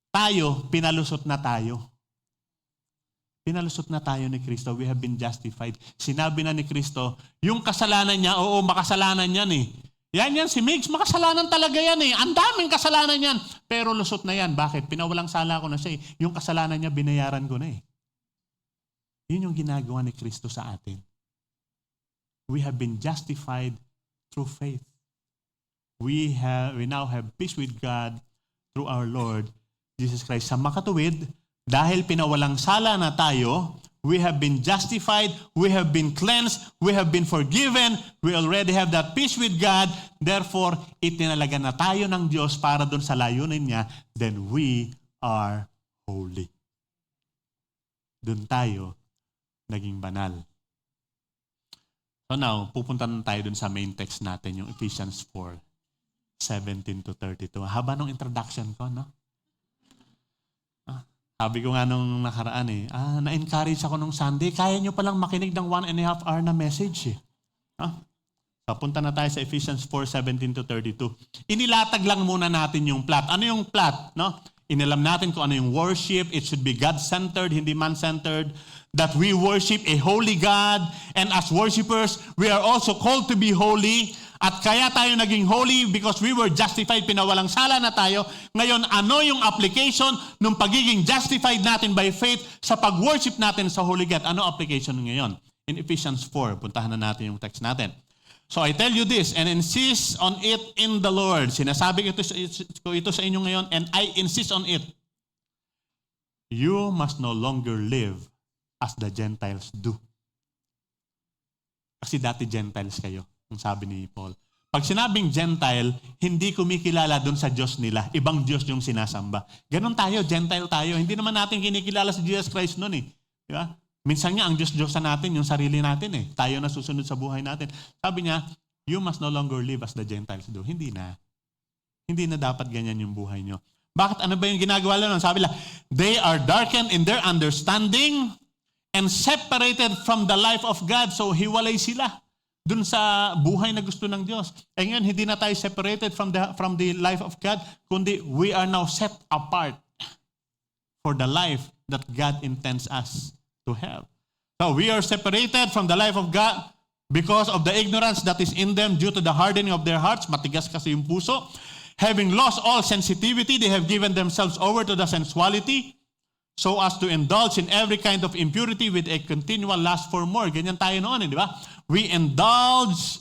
Tayo, pinalusot na tayo. Pinalusot na tayo ni Kristo. We have been justified. Sinabi na ni Kristo, yung kasalanan niya, oo, makasalanan yan eh. Yan, si Migs, makasalanan talaga yan eh. Ang daming kasalanan yan. Pero lusot na yan. Bakit? Pinawalang sala ko na siya eh. Yung kasalanan niya, binayaran ko na eh. Yun yung ginagawa ni Kristo sa atin. We have been justified through faith. We now have peace with God through our Lord Jesus Christ. Sa makatuwid, dahil pinawalang sala na tayo, we have been justified, we have been cleansed, we have been forgiven, we already have that peace with God. Therefore, itinalaga na tayo ng Diyos para doon sa layunin niya, then we are holy. Doon tayo naging banal. So now, pupunta na tayo doon sa main text natin, yung Ephesians 4:17-32. Haba nung introduction ko, no? Sabi ko nga nung nakaraan na-encourage ako nung Sunday, kaya nyo palang makinig ng 1.5 hour na message eh. Papunta na tayo sa Ephesians 4:17-32. Inilatag lang muna natin yung plot. Ano yung plot? No? Inalam natin kung ano yung worship. It should be God-centered, hindi man-centered. That we worship a holy God. And as worshipers, we are also called to be holy. At kaya tayo naging holy because we were justified, pinawalang sala na tayo. Ngayon, ano yung application ng pagiging justified natin by faith sa pag-worship natin sa Holy God? Ano application ngayon? In Ephesians 4, puntahan na natin yung text natin. So I tell you this, and insist on it in the Lord. Sinasabi ko ito sa inyo ngayon, and I insist on it. You must no longer live as the Gentiles do. Kasi dati Gentiles kayo. Ang sabi ni Paul. Pag sinabing Gentile, hindi kumikilala doon sa Diyos nila. Ibang Diyos yung sinasamba. Ganon tayo, Gentile tayo. Hindi naman natin kinikilala si Jesus Christ noon eh. Di ba? Minsan nga, ang Diyos-Diyosan natin, yung sarili natin eh. Tayo na susunod sa buhay natin. Sabi niya, you must no longer live as the Gentiles do. Hindi na. Hindi na dapat ganyan yung buhay nyo. Bakit? Ano ba yung ginagawa nila? Sabi nila, they are darkened in their understanding and separated from the life of God. So, hiwalay sila dun sa buhay na gusto ng Diyos. E ngayon, hindi na tayo separated from the life of God, kundi we are now set apart for the life that God intends us to have. So we are separated from the life of God because of the ignorance that is in them due to the hardening of their hearts. Matigas kasi yung puso. Having lost all sensitivity, they have given themselves over to the sensuality so as to indulge in every kind of impurity with a continual lust for more. Ganyan tayo noon, di ba? We indulge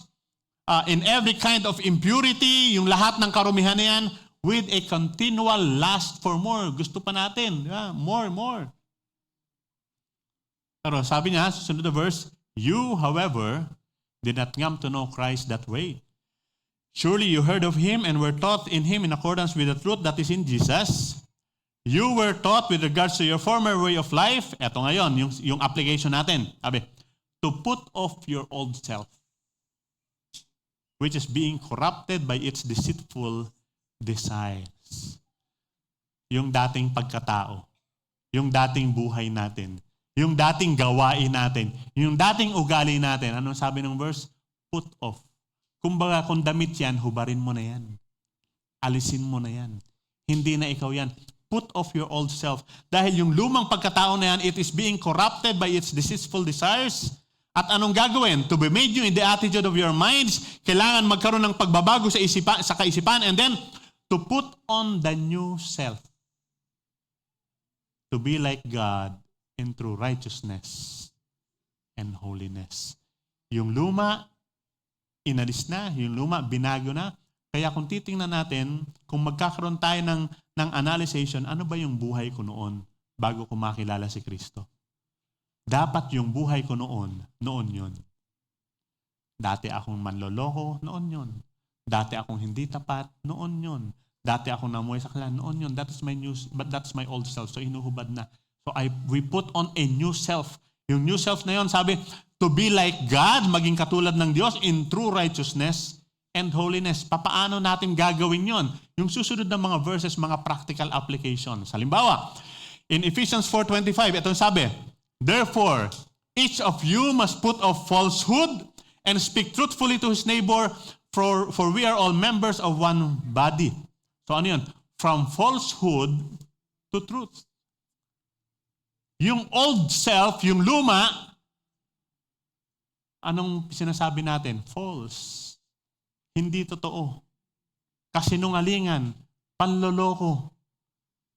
in every kind of impurity, yung lahat ng karumihan na yan, with a continual lust for more. Gusto pa natin, di ba? More. Pero sabi niya, susunod na verse, you, however, did not come to know Christ that way. Surely you heard of Him and were taught in Him in accordance with the truth that is in Jesus. You were taught with regards to your former way of life. Ito ngayon, yung application natin. Sabi, to put off your old self, which is being corrupted by its deceitful desires. Yung dating pagkatao, yung dating buhay natin, yung dating gawain natin, yung dating ugali natin. Anong sabi ng verse? Put off. Kumbaga, kung damit yan, hubarin mo na yan. Alisin mo na yan. Hindi na ikaw yan. Put off your old self. Dahil yung lumang pagkatao na yan, it is being corrupted by its deceitful desires. At anong gagawin? To be made new in the attitude of your minds. Kailangan magkaroon ng pagbabago sa kaisipan. And then, to put on the new self. To be like God in true righteousness and holiness. Yung luma, inalis na. Yung luma, binago na. Kaya kung titingnan natin, kung magkakaroon tayo ng analyzation, ano ba yung buhay ko noon bago ko makilala si Kristo? Dapat yung buhay ko noon yun. Dati akong manloloko, noon yun. Dati akong hindi tapat, noon yun. Dati akong namuhay sa kalan, noon yun. That's my old self. So inuhubad na. So we put on a new self. Yung new self na yun, sabi, to be like God, maging katulad ng Diyos in true righteousness and holiness. Papaano natin gagawin yon? Yung susunod na mga verses, mga practical applications. Halimbawa, in Ephesians 4:25, ito sabi, therefore, each of you must put off falsehood and speak truthfully to his neighbor, for we are all members of one body. So ano yun? From falsehood to truth. Yung old self, yung luma, anong sinasabi natin? False. hindi totoo. Kasinungalingan, panloloko.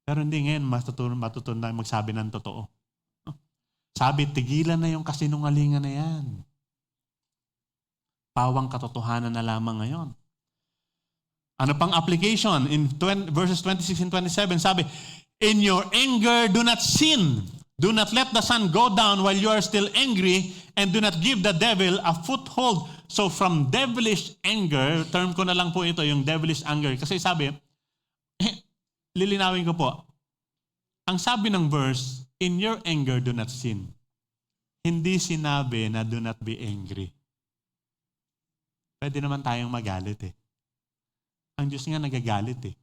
Pero hindi ngayon matutunan na magsabi ng totoo. Sabi, tigilan na yung kasinungalingan na yan. Pawang katotohanan na lamang ngayon. Ano pang application? In verses 26 and 27, sabi, in your anger, do not sin. Do not let the sun go down while you are still angry, and do not give the devil a foothold. So from devilish anger, term ko na lang po ito, yung devilish anger. Kasi sabi, lilinawin ko po, ang sabi ng verse, in your anger, do not sin. Hindi sinabi na do not be angry. Pwede naman tayong magalit eh. Ang Diyos nga nagagalit eh.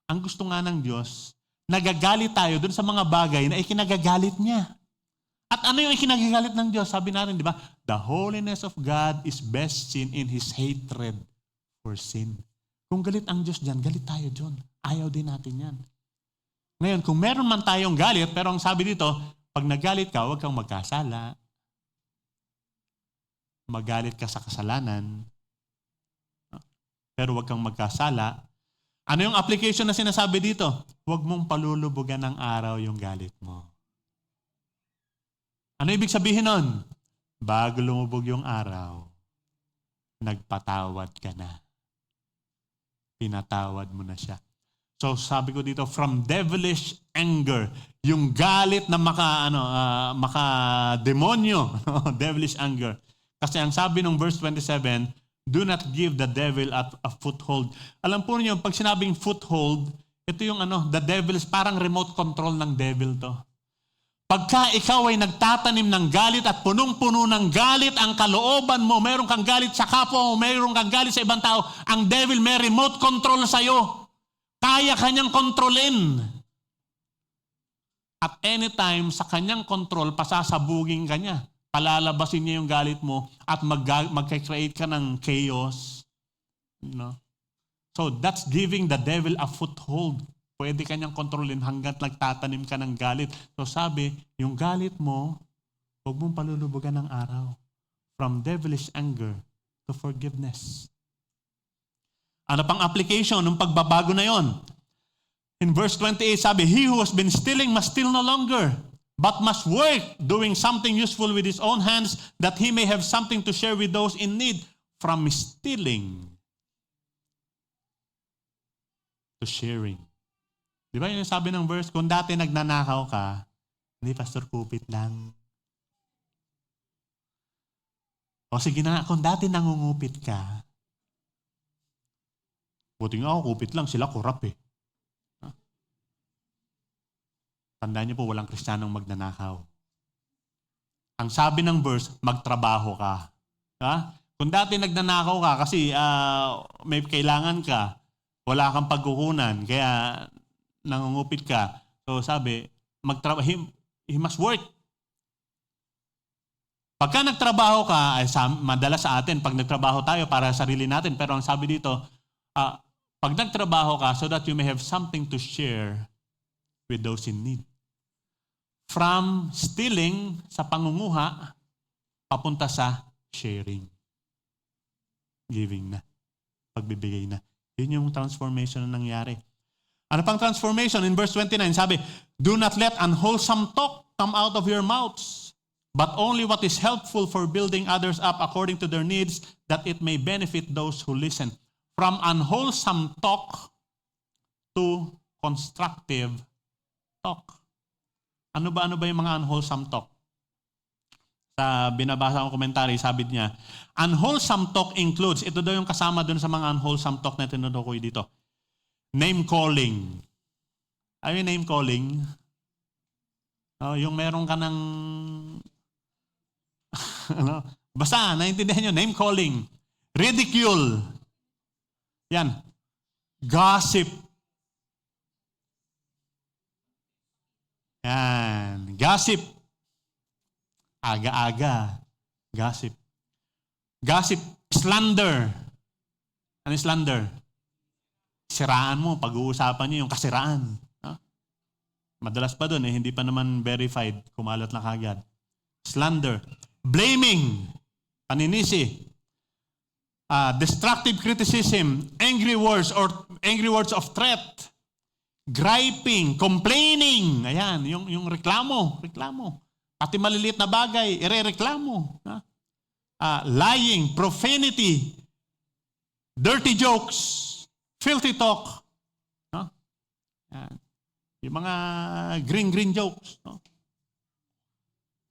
Ang gusto nga ng Diyos, nagagalit tayo dun sa mga bagay na ikinagagalit niya. At ano yung ikinagagalit ng Diyos? Sabi natin, di ba? The holiness of God is best seen in His hatred for sin. Kung galit ang Diyos dyan, galit tayo dyan. Ayaw din natin yan. Ngayon, kung meron man tayong galit, pero ang sabi dito, pag nagalit ka, huwag kang magkasala. Magalit ka sa kasalanan. Pero huwag kang magkasala. Ano yung application na sinasabi dito? Huwag mong palulubugan ng araw yung galit mo. Ano ibig sabihin nun? Bago lumubog yung araw, nagpatawad ka na. Pinatawad mo na siya. So sabi ko dito, from devilish anger, yung galit na maka-demonyo, devilish anger. Kasi ang sabi ng verse 27, do not give the devil a foothold. Alam po niyo, pag sinabing foothold, ito yung the devil is parang remote control ng devil to. Pagka ikaw ay nagtatanim ng galit at punong-puno ng galit ang kalooban mo, meron kang galit sa kapwa mo, meron kang galit sa ibang tao, ang devil may remote control sa'yo. Kaya kanyang kontrolin. At anytime sa kanyang control, pasasabugin ka niya. Palalabasin niya yung galit mo at mag-create ka ng chaos. So that's giving the devil a foothold. Pwede kanyang kontrolin hanggat nagtatanim ka ng galit. So sabi, yung galit mo, huwag mong palulubugan ng araw. From devilish anger to forgiveness. Ano pang application ng pagbabago na yon? In verse 28 sabi, he who has been stealing must steal no longer, but must work, doing something useful with his own hands, that he may have something to share with those in need. From stealing to sharing. Di ba yung sabi ng verse, kung dati nagnanakaw ka, hindi, Pastor, kupit lang. O sige na, kung dati nangungupit ka, buti nga ako, kupit lang, sila kurap eh. Tandaan niyo po, walang Kristiyanong magnanakaw. Ang sabi ng verse, magtrabaho ka. Ha? Kung dati nagnanakaw ka kasi may kailangan ka, wala kang pagkukunan, kaya nangungupit ka. So sabi, he must work. Pagka nagtrabaho ka, madalas sa atin, pag nagtrabaho tayo para sa sarili natin, pero ang sabi dito, pag nagtrabaho ka so that you may have something to share with those in need. From stealing sa pangunguha, papunta sa sharing. Giving na. Pagbibigay na. Yun yung transformation na nangyari. Ano pang transformation? In verse 29, sabi, do not let unwholesome talk come out of your mouths, but only what is helpful for building others up according to their needs, that it may benefit those who listen. From unwholesome talk to constructive talk. Ano ba yung mga unwholesome talk? Sa binabasa kong komentary, sabi niya, unwholesome talk includes, ito daw yung kasama dun sa mga unwholesome talk na tinutukoy dito. Name calling. Ano yung name calling? Yung meron ka ng basta, naiintindihan nyo, name calling. Ridicule. Yan. Gossip. Yan. Gossip. Aga-aga. Gossip. Gossip. Slander. Ano yung slander? Siraan mo. Pag-uusapan niyo yung kasiraan. Madalas pa doon hindi pa naman verified. Kumalat na kagad. Slander. Blaming. Paninisi. destructive criticism, angry words of threat, griping, complaining. Ayan, yung reklamo. Pati maliliit na bagay, irereklamo. Lying, profanity, dirty jokes, filthy talk. No? Yan. Yung mga green jokes. No?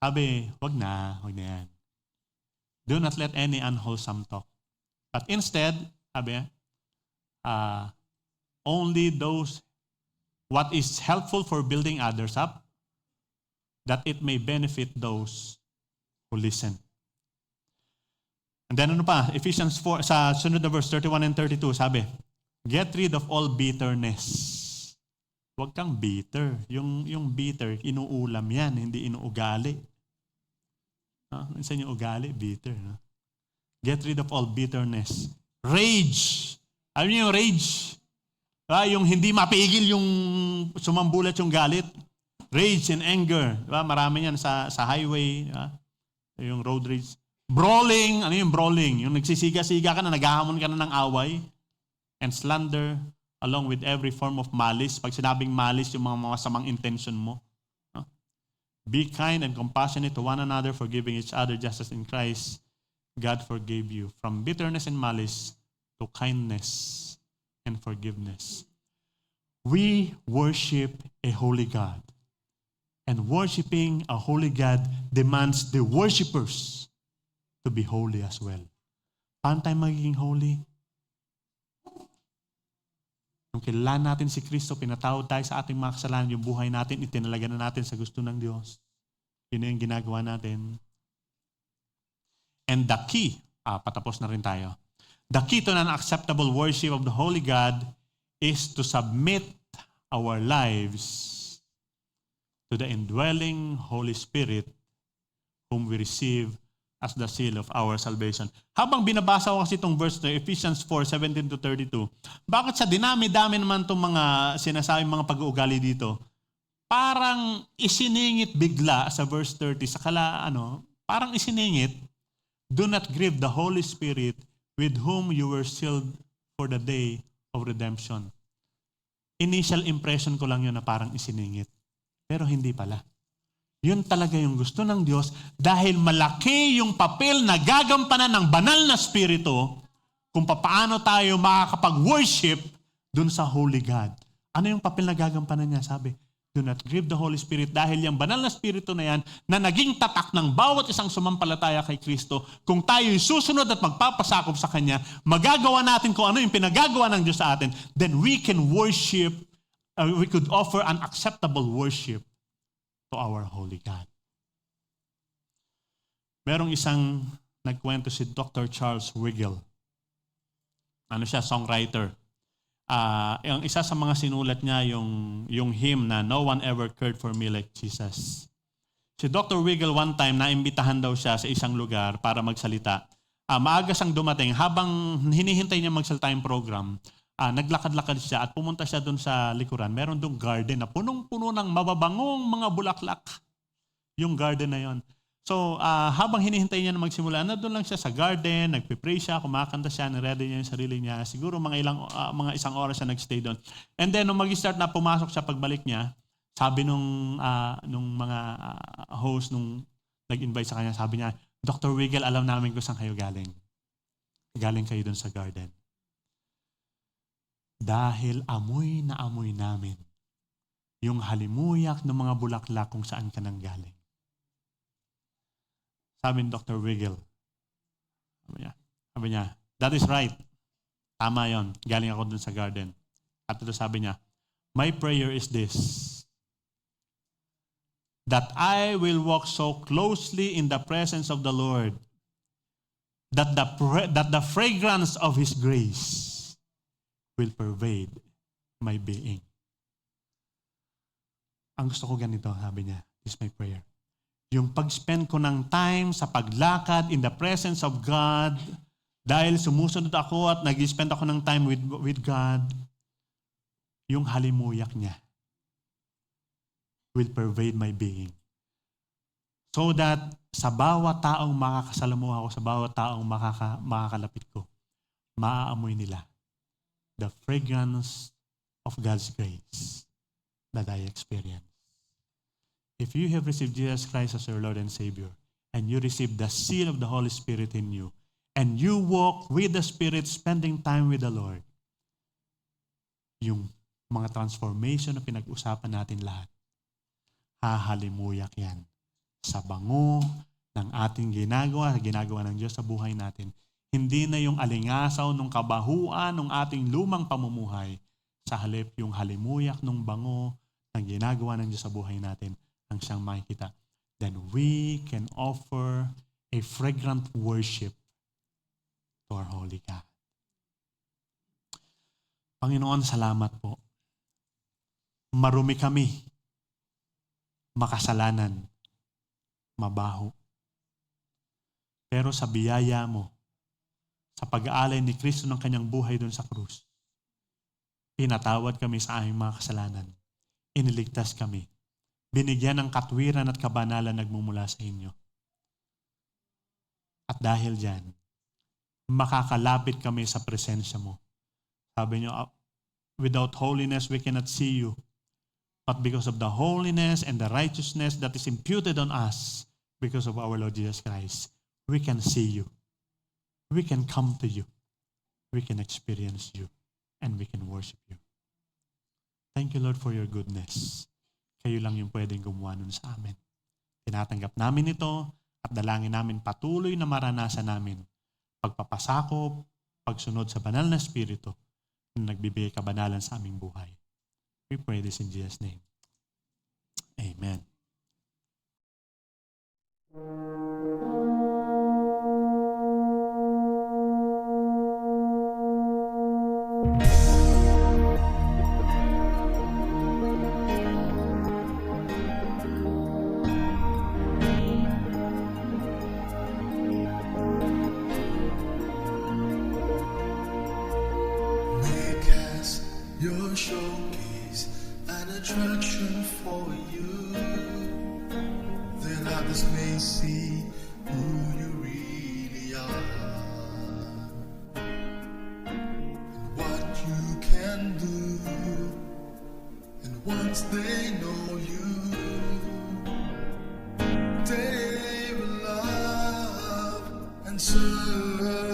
Sabi, wag na yan. Do not let any unwholesome talk. But instead, sabi, only those what is helpful for building others up, that it may benefit those who listen. And then ano pa, Ephesians 4, sa sunod na verse 31 and 32, sabi, get rid of all bitterness. Huwag kang bitter. Yung bitter, inuulam yan, hindi inuugali. Minsan yung ugali, bitter. Get rid of all bitterness. Rage. Alam niyo yung rage? Yung hindi mapigil yung sumambulat yung galit. Rage and anger. Marami yan sa highway. Yung road rage. Brawling. Ano yung brawling? Yung nagsisiga-siga ka na, naghahamon ka na ng away. And slander along with every form of malice. Pag sinabing malice, yung mga masamang intention mo. Be kind and compassionate to one another, forgiving each other just as in Christ God forgave you. From bitterness and malice to kindness and forgiveness. We worship a holy God. And worshiping a holy God demands the worshipers to be holy as well. Paano tayo magiging holy? Nung kailan natin si Kristo, pinatawad tayo sa ating mga kasalanan, yung buhay natin, itinalaga na natin sa gusto ng Diyos. Yun yung ginagawa natin. And the key, patapos na rin tayo. The key to an acceptable worship of the Holy God is to submit our lives to the indwelling Holy Spirit whom we receive as the seal of our salvation. Habang binabasa ko kasi itong verse na Ephesians 4:17 to 32, bakit sa dinami-dami naman itong mga sinasabing mga pag-uugali dito, parang isiningit bigla sa verse 30, parang isiningit, do not grieve the Holy Spirit with whom you were sealed for the day of redemption. Initial impression ko lang yun na parang isiningit. Pero hindi pala. Yun talaga yung gusto ng Diyos dahil malaki yung papel na gagampanan ng banal na Espiritu kung paano tayo makakapag-worship dun sa Holy God. Ano yung papel na gagampanan niya? Sabi, do not grieve the Holy Spirit dahil yung banal na Espiritu na yan na naging tatak ng bawat isang sumampalataya kay Kristo, kung tayo'y susunod at magpapasakop sa Kanya, magagawa natin kung ano yung pinagagawa ng Diyos sa atin, then we can worship, we could offer an acceptable worship to our holy God. Merong isang nagkwento si Dr. Charles Wiggle. Ano siya? Songwriter. Yung isa sa mga sinulat niya yung hymn na No One Ever Cared for Me Like Jesus. Si Dr. Wiggle one time naimbitahan daw siya sa isang lugar para magsalita. Maaga siyang dumating, habang hinihintay niya magsalita yung program, naglakad-lakad siya at pumunta siya doon sa likuran. Meron doon garden na punong-puno ng mababangong mga bulaklak. Yung garden na yon. So, habang hinihintay niya na magsimula, doon lang siya sa garden, nagpipray siya, kumakanta siya, niready niya yung sarili niya. Siguro mga isang oras siya nagstay doon. And then, nung mag-start na pumasok siya, pagbalik niya, sabi nung mga host, nung nag-invite sa kanya, sabi niya, Dr. Wiggle, alam namin kung saan kayo galing. Galing kayo doon sa garden. Dahil amoy na amoy namin yung halimuyak ng mga bulaklak kung saan ka nang galing. Sabi ni Dr. Wiggle, sabi niya, that is right. Tama yon. Galing ako dun sa garden. At ito sabi niya, my prayer is this, that I will walk so closely in the presence of the Lord that the fragrance of His grace will pervade my being. Ang gusto ko ganito, sabi niya, is my prayer. Yung pag-spend ko ng time sa paglakad in the presence of God, dahil sumusunod ako at nag-spend ako ng time with God, yung halimuyak niya will pervade my being. So that sa bawat taong makakasalamuha ko, sa bawat taong makakalapit ko, maaamoy nila the fragrance of God's grace that I experience. If you have received Jesus Christ as your Lord and Savior, and you receive the seal of the Holy Spirit in you, and you walk with the Spirit, spending time with the Lord, yung mga transformation na pinag-usapan natin lahat, hahalimuyak yan sa bango ng ating ginagawa ng Diyos sa buhay natin. Hindi na yung alingasaw ng kabahuan ng ating lumang pamumuhay, sa halip yung halimuyak ng bango ng ginagawa ng Diyos sa buhay natin ang siyang makikita. Then we can offer a fragrant worship to our holy God. Panginoon, salamat po. Marumi kami, makasalanan, mabaho. Pero sa biyaya mo, sa pag-aalay ni Kristo ng kanyang buhay doon sa krus, pinatawad kami sa aming mga kasalanan. Iniligtas kami. Binigyan ng katwiran at kabanalan nagmumula sa inyo. At dahil dyan, makakalapit kami sa presensya mo. Sabi niyo, without holiness, we cannot see you. But because of the holiness and the righteousness that is imputed on us, because of our Lord Jesus Christ, we can see you. We can come to you. We can experience you. And we can worship you. Thank you, Lord, for your goodness. Kayo lang yung pwedeng gumawa nun sa amin. Tinatanggap namin ito at dalangin namin patuloy na maranasan namin pagpapasakop, pagsunod sa banal na Espiritu na nagbibigay kabanalan sa aming buhay. We pray this in Jesus' name. Amen. Make us your showcase, an attraction for you, that others may see who you really are, and what you can do. And once they know you, they will love and serve